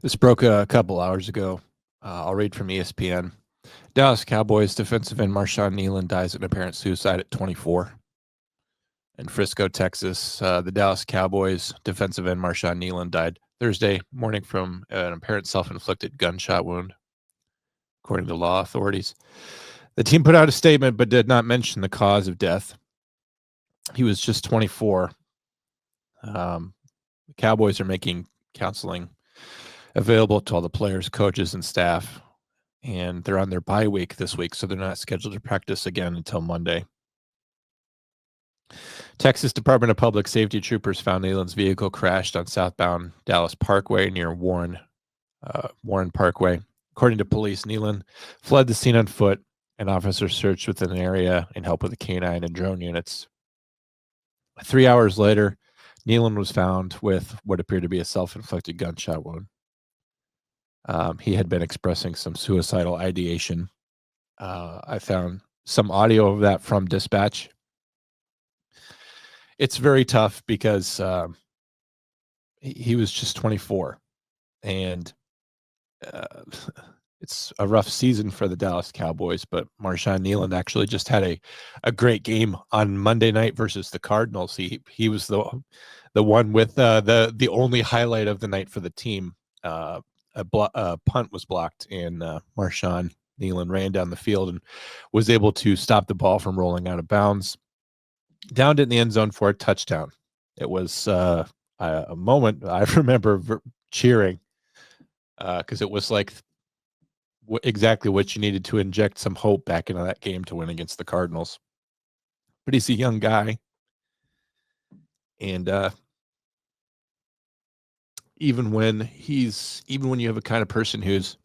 This broke a couple hours ago. I'll read from ESPN. Dallas Cowboys defensive end Marshawn Kneeland dies in apparent suicide at 24. In Frisco, Texas, the Dallas Cowboys defensive end Marshawn Kneeland died Thursday morning from an apparent self-inflicted gunshot wound, according to law authorities. The team put out a statement but did not mention the cause of death. He was just 24. The Cowboys are making counseling available to all the players, coaches, and staff, and they're on their bye week this week, so they're not scheduled to practice again until Monday. Texas Department of Public Safety troopers found Kneeland's vehicle crashed on southbound Dallas Parkway near Warren Parkway. According to police, Kneeland fled the scene on foot, and officers searched within the area in help with the canine and drone units. 3 hours later, Kneeland was found with what appeared to be a self-inflicted gunshot wound. He had been expressing some suicidal ideation. I found some audio of that from dispatch. It's very tough because he was just 24, and it's a rough season for the Dallas Cowboys. But Marshawn Kneeland actually just had a great game on Monday night versus the Cardinals. He was the one with the only highlight of the night for the team. A punt was blocked, and Marshawn Kneeland ran down the field and was able to stop the ball from rolling out of bounds, downed it in the end zone for a touchdown. It was a moment I remember cheering because it was like exactly what you needed to inject some hope back into that game to win against the Cardinals. But he's a young guy, and even when you have a kind of person who's,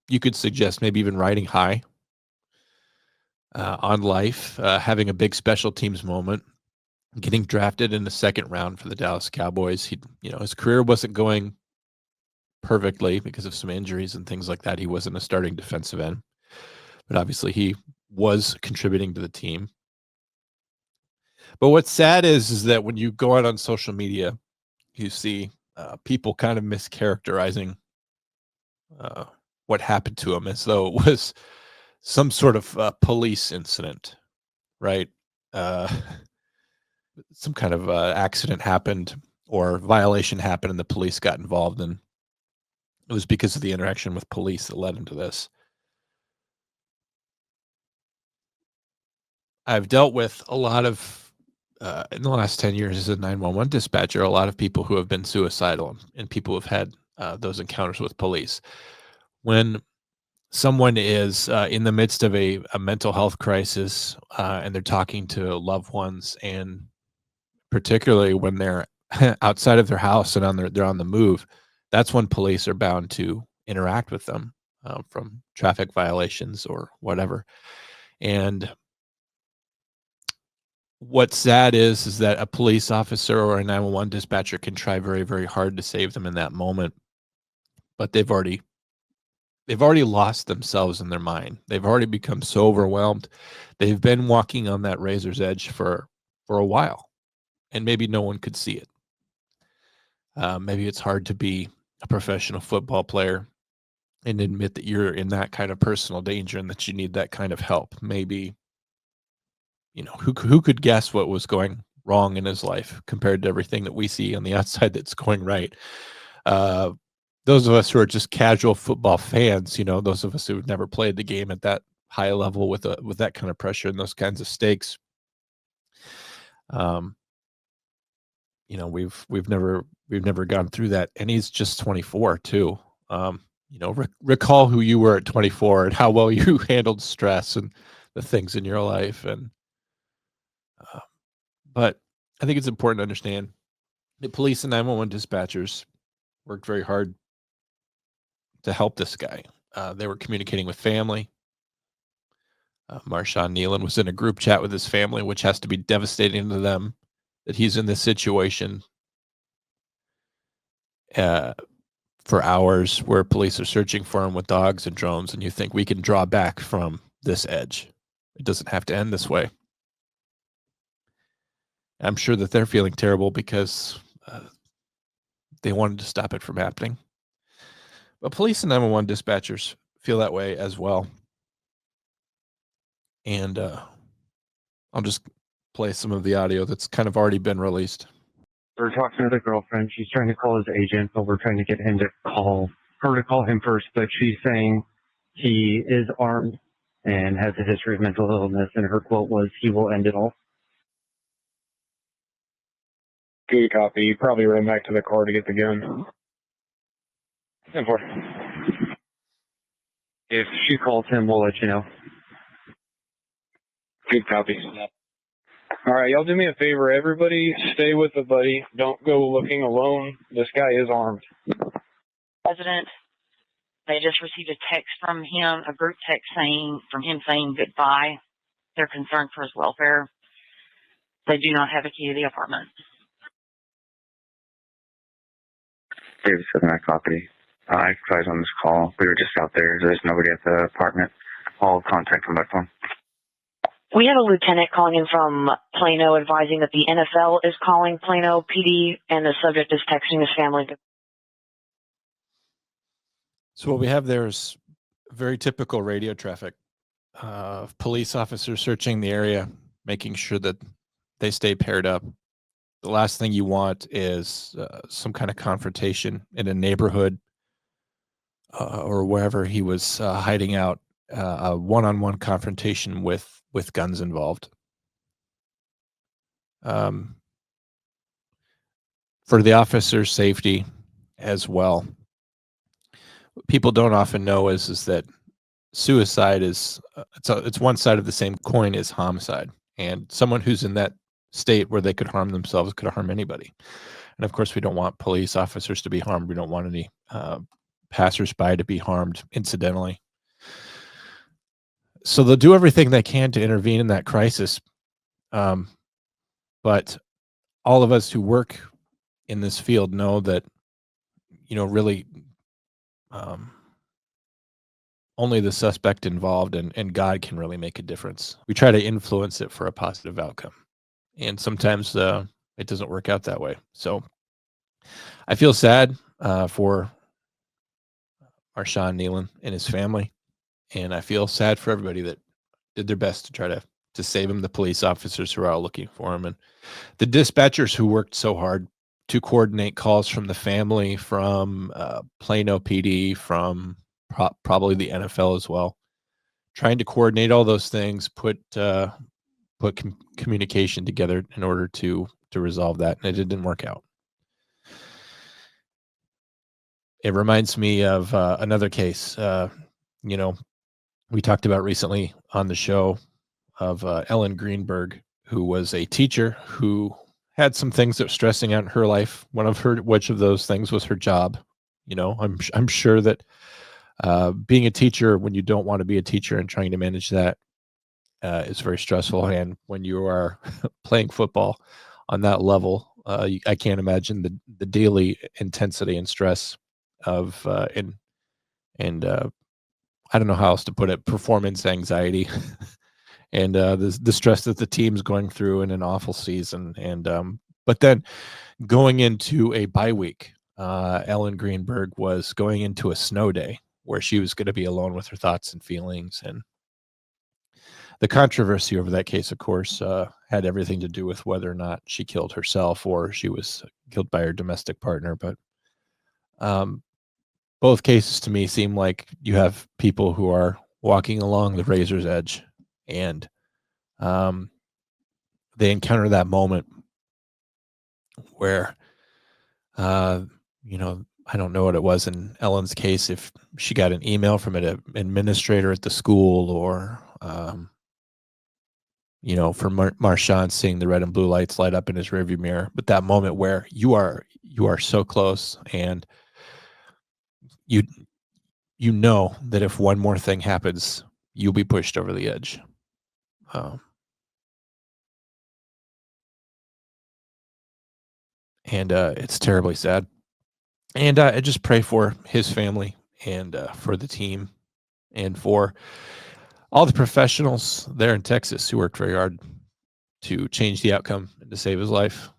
you could suggest maybe even riding high on life, having a big special teams moment, getting drafted in the second round for the Dallas Cowboys. His career wasn't going perfectly because of some injuries and things like that. He wasn't a starting defensive end, but obviously he was contributing to the team. But what's sad is that when you go out on social media, you see people kind of mischaracterizing what happened to him as though it was some sort of police incident, right? Some kind of accident happened or violation happened and the police got involved, and it was because of the interaction with police that led him to this. I've dealt with a lot of, in the last 10 years as a 911 dispatcher, a lot of people who have been suicidal and people who have had those encounters with police. When someone is in the midst of a mental health crisis and they're talking to loved ones, and particularly when they're outside of their house and they're on the move, that's when police are bound to interact with them from traffic violations or whatever. And what's sad is that a police officer or a 911 dispatcher can try very, very hard to save them in that moment, but they've already lost themselves in their mind. They've already become so overwhelmed. They've been walking on that razor's edge for a while, and maybe no one could see it. Maybe it's hard to be a professional football player and admit that you're in that kind of personal danger and that you need that kind of help. Maybe, who could guess what was going wrong in his life compared to everything that we see on the outside that's going right? Those of us who are just casual football fans, those of us who've never played the game at that high level with that kind of pressure and those kinds of stakes, we've never gone through that. And he's just 24 too. Recall who you were at 24 and how well you handled stress and the things in your life. And but I think it's important to understand that police and 911 dispatchers worked very hard to help this guy. They were communicating with family. Marshawn Kneeland was in a group chat with his family, which has to be devastating to them that he's in this situation for hours where police are searching for him with dogs and drones, and you think we can draw back from this edge. It doesn't have to end this way. I'm sure that they're feeling terrible because They wanted to stop it from happening. But police and 911 dispatchers feel that way as well. And I'll just play some of the audio that's kind of already been released. We're talking to the girlfriend. She's trying to call his agent, but we're trying to get him to call him first. But she's saying he is armed and has a history of mental illness, and her quote was, "He will end it all." Good copy. You probably ran back to the car to get the gun. 10-4. If she calls him, we'll let you know. Good copy. All right, y'all do me a favor. Everybody stay with the buddy. Don't go looking alone. This guy is armed. President, they just received a text from him, a group text from him saying goodbye. They're concerned for his welfare. They do not have a key to the apartment. David said my copy. I advised on this call. We were just out there. There's nobody at the apartment. I'll contact him by phone. We have a lieutenant calling in from Plano advising that the NFL is calling Plano PD and the subject is texting his family. So what we have there is very typical radio traffic. Police officers searching the area, making sure that they stay paired up. The last thing you want is some kind of confrontation in a neighborhood or wherever he was hiding out, a one-on-one confrontation with guns involved. For the officer's safety as well, what people don't often know is that suicide is it's one side of the same coin as homicide, and someone who's in that state where they could harm themselves could harm anybody. And of course, we don't want police officers to be harmed. We don't want any passersby to be harmed incidentally. So they'll do everything they can to intervene in that crisis. But all of us who work in this field know that, really only the suspect involved and God can really make a difference. We try to influence it for a positive outcome. And sometimes it doesn't work out that way. So I feel sad for Marshawn Kneeland and his family. And I feel sad for everybody that did their best to try to save him, the police officers who are out looking for him, and the dispatchers who worked so hard to coordinate calls from the family, from Plano PD, from probably the NFL as well. Trying to coordinate all those things, put communication together in order to resolve that, and it didn't work out. It reminds me of another case. We talked about recently on the show of Ellen Greenberg, who was a teacher who had some things that were stressing out in her life. Which of those things was her job. I'm sure that being a teacher when you don't want to be a teacher and trying to manage that is very stressful. And when you are playing football on that level, I can't imagine the daily intensity and stress of I don't know how else to put it, performance anxiety and the stress that the team's going through in an awful season. And but then going into a bye week, Ellen Greenberg was going into a snow day where she was going to be alone with her thoughts and feelings. And the controversy over that case, of course, had everything to do with whether or not she killed herself or she was killed by her domestic partner. But both cases to me seem like you have people who are walking along the razor's edge, and they encounter that moment where, I don't know what it was in Ellen's case, if she got an email from an administrator at the school or, for Marshawn seeing the red and blue lights light up in his rearview mirror. But that moment where you are so close, and you know that if one more thing happens, you'll be pushed over the edge. And it's terribly sad. And I just pray for his family and for the team and for all the professionals there in Texas who worked very hard to change the outcome and to save his life.